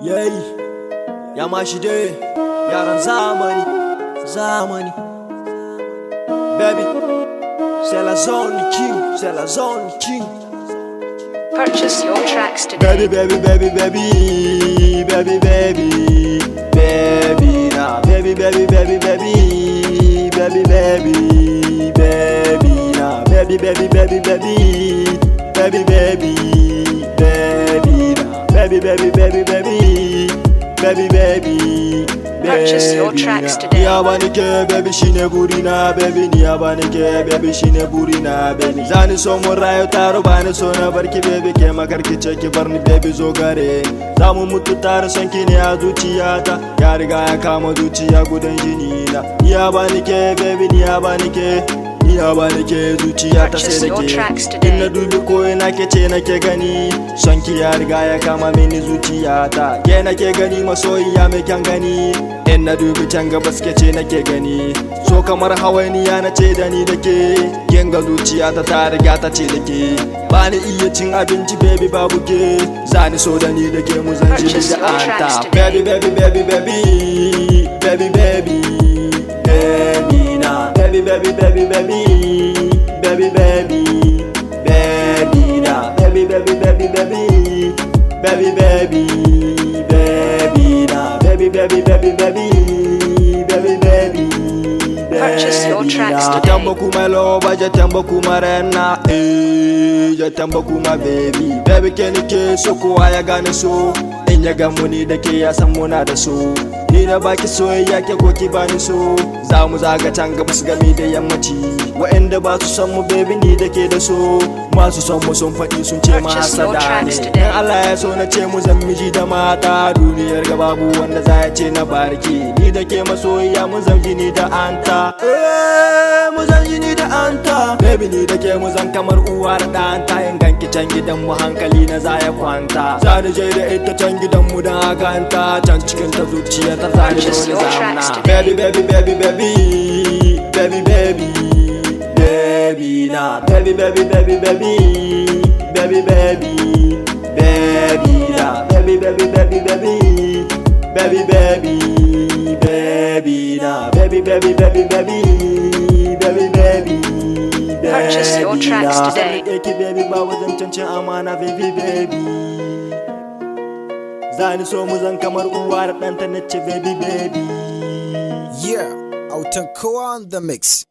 Yayi ya mashi dai yaran zamani baby, c'est la zone king, c'est la zone king. Purchase your tracks today. Baby now, baby now, baby. Purchase your tracks today. Ni abanike baby shine burina baby, ni abanike baby shine burina baby. Zani so mun rayu taro bani so na barki baby, ke makarki ce ki barni baby zo gare. Zamu mutu tare son ki ne a zuciyata, ya riga ya kama zuciya gudan jini na. Ni abanike baby, ni abanike zuciya ta sai da ke. In na dubi ko ina ke ce nake gani, son ki ya riga ya kama mini zuciyata. Ke nake gani masoyiya mai kyan gani, in na dubi can gabas ke ce nake gani. So kamar hawainiya na ce da ni da ke, genga zuciyata ta riga ta ce da ke. Bani iya cin abinci baby babu ke, zani so da ni da ke mu zan ji da anta. Baby na, baby na, baby Purchase your tracks today. Jatamba kuma loba, jatamba kuma rena, jatamba kuma baby ke nike so kowa ya gane so, in ya gamu ni da ke ya san muna da so. Ni na baki soyayya ke ko ki bani so, za mu zaga can gaba su gami da yammaci. Wa'anda ba su san mu baby ni da ke da so, masu son mu sun faɗi sun ce ma hasada ne. In Allah ya so na ce mu zan miji da mata, duniyar ga babu wanda za ya ce na barki. Ni da ke masoyiya mu zan jini da anta, mu zan jini da anta. Baby ni da ke mu zan kamar uwa da ɗanta, in ganki can gidan mu hankali na za ya kwanta. Za ni je da ita can gidan mu da hakanta, can cikin ta zuciya ta zani dole zamna. Baby na, baby na, Purchase your tracks today. Baby ba wajen cancin amana baby. Zani so mu zan kamar uwa da ɗanta na ce baby. Yeah, Autan Kowa on the mix.